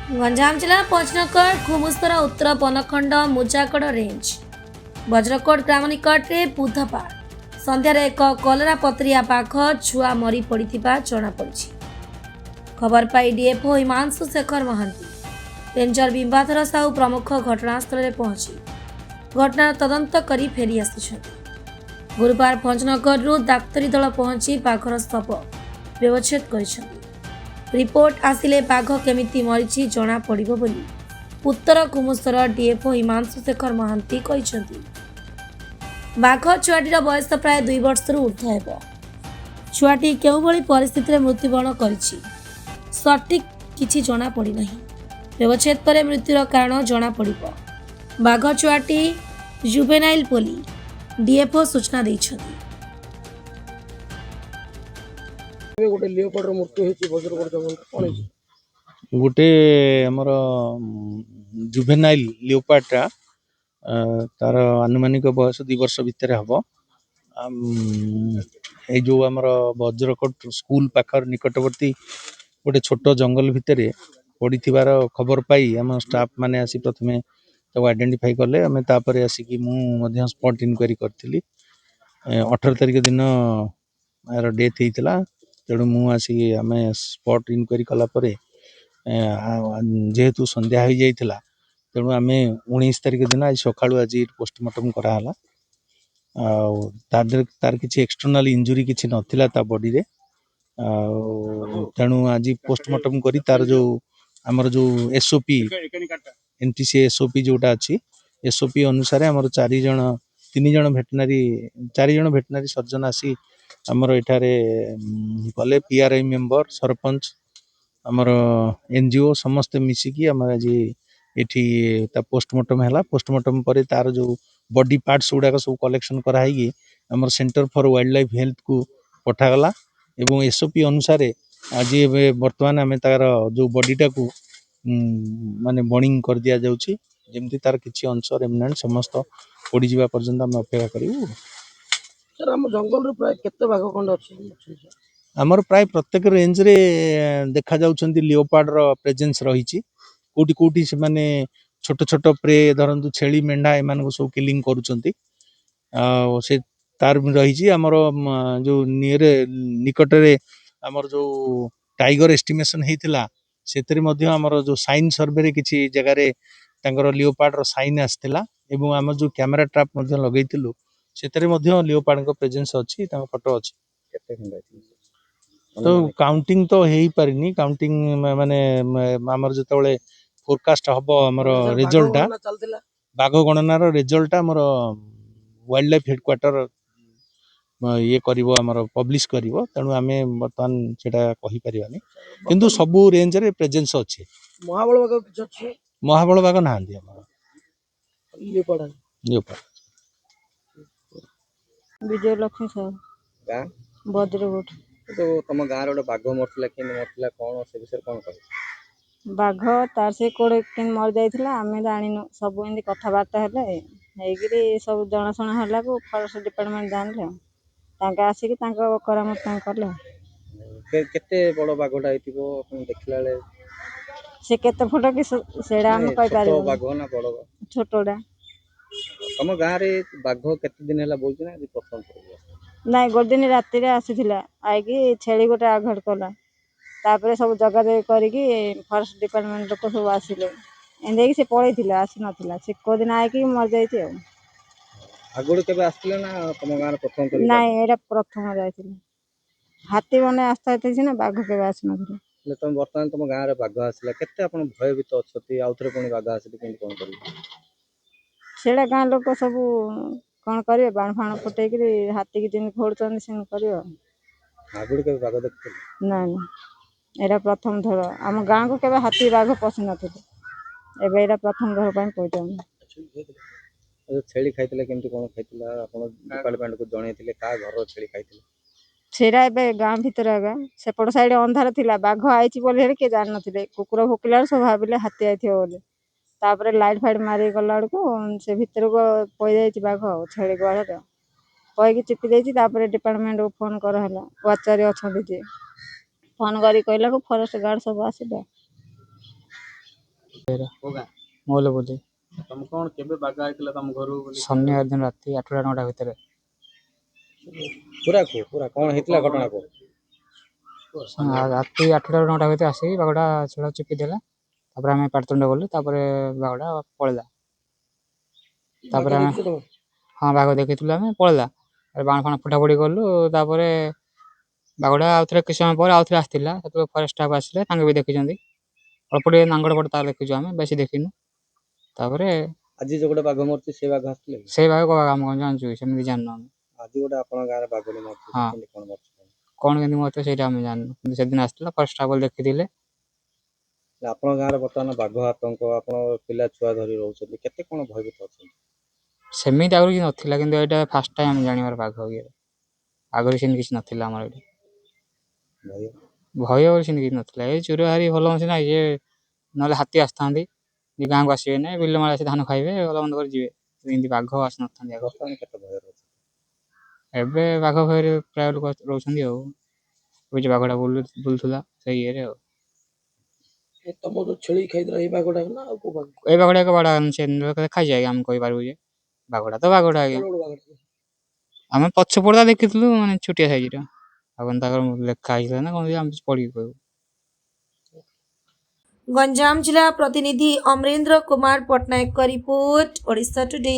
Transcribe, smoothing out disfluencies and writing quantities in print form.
ଗଞ୍ଜାମ ଜିଲ୍ଲା ପଞ୍ଚନକର ଘୁମୁସ୍ତରା ଉତ୍ତର ବନଖଣ୍ଡ ମୁଜାଗଡ଼ ରେଞ୍ଜ ବଜ୍ରକୋଟ ଗ୍ରାମ ନିକଟରେ ବୁଧବାର ସନ୍ଧ୍ୟାରେ ଏକ କଲରାପତ୍ରିଆ ବାଘ ଛୁଆ ମରି ପଡ଼ିଥିବା ଜଣାପଡ଼ିଛି। ଖବର ପାଇ ଡିଏଫ୍ଓ ହିମାଂଶୁ ଶେଖର ମହାନ୍ତି, ରେଞ୍ଜର ବିମ୍ବାଧର ସାହୁ ପ୍ରମୁଖ ଘଟଣାସ୍ଥଳରେ ପହଞ୍ଚି ଘଟଣାର ତଦନ୍ତ କରି ଫେରି ଆସିଛନ୍ତି। ଗୁରୁବାର ଭଞ୍ଜନଗରରୁ ଡାକ୍ତରୀ ଦଳ ପହଞ୍ଚି ବାଘର ଶବ ବ୍ୟବଚ୍ଛେଦ କରିଛନ୍ତି। ରିପୋର୍ଟ ଆସିଲେ ବାଘ କେମିତି ମରିଛି ଜଣାପଡ଼ିବ ବୋଲି ଉତ୍ତର କୁମୁସ୍ତର ଡିଏଫ୍ଓ ହିମାଂଶୁ ଶେଖର ମହାନ୍ତି କହିଛନ୍ତି। ବାଘ ଛୁଆଟିର ବୟସ ପ୍ରାୟ 2 ବର୍ଷରୁ ଉର୍ଦ୍ଧ୍ୱ ହେବ। ଛୁଆଟି କେଉଁଭଳି ପରିସ୍ଥିତିରେ ମୃତ୍ୟୁବରଣ କରିଛି ସଠିକ୍ କିଛି ଜଣାପଡ଼ିନାହିଁ। ବ୍ୟବଚ୍ଛେଦ ପରେ ମୃତ୍ୟୁର କାରଣ ଜଣାପଡ଼ିବ। ବାଘ ଛୁଆଟି ଜୁଭେନାଇଲ୍ ବୋଲି ଡିଏଫ୍ଓ ସୂଚନା ଦେଇଛନ୍ତି। ଗୋଟେ ଲିଓପାର୍ଡର ମୃତ୍ୟୁ ହେଇଛି ବଜ୍ରକୋଟ ଜଙ୍ଗଲରେ, କ'ଣ ହେଇଛି? ଗୋଟେ ଆମର ଜୁଭେନାଇଲ୍ ଲିଓପାର୍ଡଟା ତାର ଆନୁମାନିକ ବୟସ 2 ବର୍ଷ ଭିତରେ ହେବ। ଏଇ ଯେଉଁ ଆମର ବଜ୍ରକୋଟ ସ୍କୁଲ ପାଖର ନିକଟବର୍ତ୍ତୀ ଗୋଟେ ଛୋଟ ଜଙ୍ଗଲ ଭିତରେ ପଡ଼ିଥିବାର ଖବର ପାଇ ଆମ ଷ୍ଟାଫ୍ ମାନେ ଆସି ପ୍ରଥମେ ତାକୁ ଆଇଡେଣ୍ଟିଫାଇ କଲେ। ଆମେ ତାପରେ ଆସିକି ମୁଁ ମଧ୍ୟ ସ୍ପଟ୍ ଇନକ୍ୱାରି କରିଥିଲି। 18 ତାରିଖ ଦିନ ଏହାର ଡେଥ୍ ହେଇଥିଲା। ତେଣୁ ମୁଁ ଆସିକି ଆମେ ସ୍ପଟ୍ ଇନକ୍ୱାରି କଲା ପରେ ଯେହେତୁ ସନ୍ଧ୍ୟା ହୋଇଯାଇଥିଲା, ତେଣୁ ଆମେ 19 ତାରିଖ ଦିନ ଆଜି ସକାଳୁ ଆଜି ପୋଷ୍ଟମର୍ଟମ୍ କରାହେଲା। ଆଉ ତାର କିଛି ଏକ୍ସଟର୍ନାଲ ଇଞ୍ଜୁରୀ କିଛି ନଥିଲା ତା ବଡ଼ିରେ। ଆଉ ତେଣୁ ଆଜି ପୋଷ୍ଟମର୍ଟମ୍ କରି ତାର ଯେଉଁ ଆମର ଯେଉଁ SOP NTC SOP ଯେଉଁଟା ଅଛି, SOP ଅନୁସାରେ ଆମର 3 ଜଣ ଭେଟନାରୀ ସର୍ଜନ ଆସି ଆମର ଏଠାରେ ଗଲେ। PRI ମେମ୍ବର, ସରପଞ୍ଚ, ଆମର NGO ସମସ୍ତେ ମିଶିକି ଆମର ଆଜି ଏଠି ତା ପୋଷ୍ଟମର୍ଟମ୍ ହେଲା। ପୋଷ୍ଟମର୍ଟମ୍ ପରେ ତାର ଯେଉଁ ବଡି ପାର୍ଟସ୍ ଗୁଡ଼ାକ ସବୁ କଲେକ୍ସନ୍ କରାହେଇକି ଆମର ସେଣ୍ଟର ଫର୍ ୱାଇଲ୍ଡ ଲାଇଫ୍ ହେଲ୍ଥକୁ ପଠାଗଲା। ଏବଂ SOP ଅନୁସାରେ ଆଜି ଏବେ ବର୍ତ୍ତମାନ ଆମେ ତାର ଯେଉଁ ବଡ଼ିଟାକୁ ମାନେ ବର୍ଣ୍ଣିଂ କରିଦିଆଯାଉଛି, ଯେମିତି ତାର କିଛି ଅଂଶ ରେମିନାଣ୍ଟ ସମସ୍ତ ପୋଡ଼ିଯିବା ପର୍ଯ୍ୟନ୍ତ ଆମେ ଅପେକ୍ଷା କରିବୁ। ସାର୍, ଆମ ଜଙ୍ଗଲରେ ପ୍ରାୟ କେତେ ବାଘ ଖଣ୍ଡ ଅଛି? ଆମର ପ୍ରାୟ ପ୍ରତ୍ୟେକ ରେଞ୍ଜରେ ଦେଖାଯାଉଛନ୍ତି ଲିଓପାର୍ଡର ପ୍ରେଜେନ୍ସ ରହିଛି। କୋଉଠି କୋଉଠି ସେମାନେ ଛୋଟ ଛୋଟ ପ୍ରେ ଧରନ୍ତୁ ଛେଳି, ମେଣ୍ଢା ଏମାନଙ୍କୁ ସବୁ କିଲିଂ କରୁଛନ୍ତି। ଆଉ ସେ ତାର ବି ରହିଛି। ଆମର ଯେଉଁ ନିକଟରେ ଆମର ଯେଉଁ ଟାଇଗର ଏଷ୍ଟିମେସନ୍ ହେଇଥିଲା, ସେଥିରେ ମଧ୍ୟ ଆମର ଯେଉଁ ସାଇନ୍ ସର୍ଭେରେ କିଛି ଜାଗାରେ ତାଙ୍କର ଲିଓପାର୍ଡର ସାଇନ୍ ଆସିଥିଲା। ଏବଂ ଆମର ଯେଉଁ କ୍ୟାମେରା ଟ୍ରାପ୍ ମଧ୍ୟ ଲଗେଇଥିଲୁ, ସେଥିରେ ମଧ୍ୟ ଲିଓପାର୍ଡଙ୍କ ପ୍ରେଜେନ୍ସ ଅଛି, ତାଙ୍କ ଫଟୋ ଅଛି। କେତେ ଖଣ୍ଡ ତ କାଉଣ୍ଟିଂ ତ ହେଇପାରିନି। କାଉଣ୍ଟିଂ ମାନେ ଆମର ଯେତେବେଳେ ଫୋରକାଷ୍ଟ ହବ ଆମର ରେଜଲ୍ଟଟା, ବାଘ ଗଣନାର ରେଜଲ୍ଟଟା ଆମର ୱାଇଲ୍ଡ ଲାଇଫ୍ ହେଡକ୍ୱାର୍ଟର ଇଏ କରିବ, ଆମର ପବ୍ଲିଶ କରିବ। ତେଣୁ ଆମେ ବର୍ତ୍ତମାନ ସେଟା କହିପାରିବାନି, କିନ୍ତୁ ସବୁ ରେଞ୍ଜରେ ପ୍ରେଜେନ୍ସ ଅଛି। ମହାବଳ ବାଘ କିଛି ଅଛି? ମହାବଳ ବାଘ ନାହାନ୍ତି ଆମର। ଲିଓପାର୍ଡ। ବିଜୟ ଲକ୍ଷ୍ମୀ ସାହୁ, ଗାଁ ବଜ୍ରକୋଟ। ତମ ଗାଁରେ ଗୋଟେ ବାଘ ମରିଥିଲା, କେମିତି ମରିଥିଲା, କ'ଣ ସେ ବିଷୟରେ କ'ଣ କହିବ? ବାଘ ତାର ସେ କୋଉଠି କେମିତି ମରିଯାଇଥିଲା ଆମେ ଜାଣିନୁ। ସବୁ ଏମିତି କଥାବାର୍ତ୍ତା ହେଲେ ହେଇକିରି ସବୁ ଜଣାଶୁଣା ହେଲାକୁ ଫରେଷ୍ଟ ଡିପାର୍ଟମେଣ୍ଟ ଜାଣିଲେ, ତାଙ୍କେ ଆସିକି ତାଙ୍କ କରାମତ କଲେ। କେତେ ବଡ଼ ବାଘଟା ହେଇଥିବ ଆପଣ ଦେଖିଲା ବେଳେ? ସେ କେତେ ଫୁଟ କି ସେଇଟା ଆମେ କହିପାରିବୁ। ବାଘ ନା ବଡ଼ ବାଘ? ଛୋଟଟା। ତମ ଗାଁରେ ବାଘ କେତେ ଦିନ ହେଲା ବୁଲୁଛି ନା ଆଜି ପ୍ରଥମ ଥର? ନାଇଁ, ଗୋଟେ ଦିନ ରାତିରେ ଆସିଥିଲା, ଆଇକି ଛେଳି ଗୋଟେ ଆଘାତ କଲା। ତାପରେ ସବୁ ଯୋଗାଯୋଗ କରିକି ଫରେଷ୍ଟ ଡିପାର୍ଟମେଣ୍ଟ ଲୋକ ସବୁ ଆସିଲେ। ଏମିତି ସେ ପଳେଇଥିଲା, ଆସିନଥିଲା। ସେ କୋଉଦିନ ଆଇକି ମରିଯାଇଛି ଆଉ। ଆଗରୁ କେବେ ଆସିଥିଲେ ନା ତମ ଗାଁରେ ପ୍ରଥମ ଥର? ନାଇଁ, ଏଇଟା ପ୍ରଥମ ଯାଇଥିଲି। ହାତୀ ମାନେ ଆସିଥାଏ ସିନା, ବାଘ କେବେ ଆସିନଥିଲା। ତମ ବର୍ତ୍ତମାନ ତମ ଗାଁରେ ବାଘ ଆସିଲା, କେତେ ଆପଣ ଭୟଭୀତ ଅଛନ୍ତି? ଆଉଥରେ ପୁଣି ବାଘ ଆସିଲେ କେମିତି କ'ଣ କରିବେ? ସେଇଟା ଗାଁ ଲୋକ ସବୁ କ'ଣ କରିବେ, ବାଣ ଫାଣ ଫୁଟେଇକିରି ହାତୀକି ଯେମିତି ଘୋଡ଼ୁଛନ୍ତି ସେମିତି କରିବ। ଆଗରୁ କେବେ ବାଘ ଦେଖିଥିଲେ? ନାଇଁ, ଏଇଟା ପ୍ରଥମ ଥର। ଆମ ଗାଁକୁ କେବେ ହାତୀ ବାଘ ପଶି ନଥିଲେ, ଏବେ ଏଇଟା ପ୍ରଥମ ଥର ପାଇଁ କହୁଛନ୍ତି। ଛେଳି ଖାଇଥିଲେ, କେମିତି କ'ଣ ଖାଇଥିଲା? ଆପଣ ଡିପାର୍ଟମେଣ୍ଟକୁ ଜଣେଇଥିଲେ? କାହା ଘରର ଛେଳି ଖାଇଥିଲେ? ସେଇଟା ଏବେ ଗାଁ ଭିତରେ ଆଗା ସେପଟ ସାଇଡ୍ ଅନ୍ଧାର ଥିଲା। ବାଘ ଆଇଛି ବୋଲି ହେଲେ କିଏ ଜାଣିନଥିଲେ। କୁକୁର ଭୁକିଲା ବେଳକୁ ସବୁ ଭାବିଲେ ହାତୀ ଆଇଥିବ ବୋଲି। ତାପରେ ଲାଇଟ୍ ଫାଇଟ୍ ମାରିକି ଗଲା ବେଳକୁ ସେ ଭିତରକୁ ପଳେଇଯାଇଛି ବାଘ। ଆଉ ଛେଳି ଗୁହାଳରେ କହିକି ଚିପି ଦେଇଛି। ତାପରେ ଡିପାର୍ଟମେଣ୍ଟକୁ ଫୋନ୍ କରାହେଲା, ୱାଚରେ ଅଛନ୍ତି ଯିଏ, ଫୋନ୍ କରି କହିଲାକୁ ଫରେଷ୍ଟ ଗାର୍ଡ଼ ସବୁ ଆସିଲେ। କୋଉ ଗାଁ ମଉଲ ବୋଲି ତମ କଣ କେବେ ବାଘ ଆଇଥିଲା ତମ ଘରକୁ ବୋଲି ଶନିବାର ଦିନ ରାତି 8ଟା 9ଟା ଭିତରେ ପୁରା କଣ ହେଇଥିଲା ଘଟଣା କୁ ରାତି 8ଟା 9ଟା ଭିତରେ ଆସିକି ବାଘଟା ଛେଳ ଚିପି ଦେଲା। ତାପରେ ଆମେ ପାଟିତୁଣ୍ଡ କଲୁ। ତାପରେ ବାଘଟା ପଳେଇଲା। ତାପରେ ଆମେ ହଁ ବାଘ ଦେଖିଥିଲୁ ଆମେ ପଳେଇଲା। ବାଣ ଫାଣ ଫୁଟାଫୁଟି କଲୁ। ତାପରେ ବାଘଟା ଆଉଥରେ କିଛି ସମୟ ପରେ ଆଉଥରେ ଆସିଥିଲା। ସେତେବେଳେ ଫରେଷ୍ଟ ଷ୍ଟାଫ୍ ଆସିଲେ, ତାଙ୍କେ ବି ଦେଖିଛନ୍ତି। ଅଳ୍ପ ଟିକେ ନାଙ୍ଗଡ଼ ପଟ ତାର ଦେଖିଛୁ, ଆମେ ବେଶୀ ଦେଖିନୁ। ତାପରେ ଆଜି ଯୋଉ ଗୋଟେ ବାଘ ମରିଛି ସେ ବାଘ ଆସିଥିଲେ କି? ସେଇ ବାଘ ଆମେ କଣ ଜାଣିଛୁ ସେମିତି ଜାଣିନୁ ଆମେ। ଆଜି ଗୋଟେ ଆପଣଙ୍କ ଗାଁରେ ବାଘଟେ ମରିଛି ହଁ କେମିତି କଣ ମରିଛି କଣ କେମିତି ମରିଥିବ ସେଇଟା ଆମେ ଜାଣିନୁ, କିନ୍ତୁ ସେଦିନ ଆସିଥିଲା ଫରେଷ୍ଟ ଷ୍ଟାଫ୍ ଦେଖିଥିଲେ। ଆପଣଙ୍କ ଗାଁରେ ବର୍ତ୍ତମାନ ବାଘ ଆତଙ୍କ ଆପଣ ପିଲା ଛୁଆ ଧରି ରହୁଛନ୍ତି କେତେ କଣ ଭୟଭୀତ ଅଛନ୍ତି? ସେମିତି ଆଗରୁ କିଛି ନଥିଲା, କିନ୍ତୁ ଏଇଟା ଫାଷ୍ଟ ଟାଇମ୍ ଆମେ ଜାଣିବାର ବାଘ ଇଏରେ। ଆଗରୁ ସେମିତି କିଛି ନଥିଲା ଆମର ଏଠି। ଭୟ ବୋଲି ସେମିତି କିଛି ନଥିଲା। ଏଇ ଚୋର ହାରି ଭଲ ମଣିଷ ନାହିଁ ଯେ, ନହେଲେ ହାତୀ ଆସିଥାନ୍ତି ଯେ ଗାଁକୁ ଆସିବେ ନାହିଁ, ବିଲ ମାଳ ଆସି ଧାନ ଖାଇବେ, ଭଲ ମନ୍ଦ କରି ଯିବେ। ଏମିତି ବାଘ ଆସିନଥାନ୍ତି ଆଗରୁ। ବର୍ତ୍ତମାନ କେତେ ଭୟ ରହୁଛି? ଏବେ ବାଘ ଭୟରେ ପ୍ରାୟ ଲୋକ ରହୁଛନ୍ତି ଆଉ। ଏବେ ଯୋଉ ବାଘଟା ବୁଲୁଥିଲା ସେଇ ଇଏରେ ଆଉ। ତମ ଯୋଉ ଛେଳି ଖାଇଥିଲା ଏଇ ବାଘଟା ନା ଆଉ କୋଉ ବାଘ? ଏଇ ବାଘଟା ଏକ ବାଡା ସେ ଖାଇଛି ଆଜ୍ଞା, ଆମେ କହିପାରିବୁ ଯେ ବାଘଟା ତ ବାଘଟା ଆଜ୍ଞା। କେଡେ ବଡ ବାଘଟା? ଆମେ ପଛ ପଡା ଦେଖିଥିଲୁ, ମାନେ ଛୋଟିଆ ସାଇଜର। ଆଉ ତାଙ୍କର ଲେଖା ହେଇଥିଲା ନା କଣ ଆମେ ପଢିକି କହିବୁ। ଗଞ୍ଜାମ ଜିଲ୍ଲା ପ୍ରତିନିଧି ଅମରେନ୍ଦ୍ର କୁମାର ପଟ୍ଟନାୟକଙ୍କ ରିପୋର୍ଟ, ଓଡ଼ିଶା ଟୁଡେ।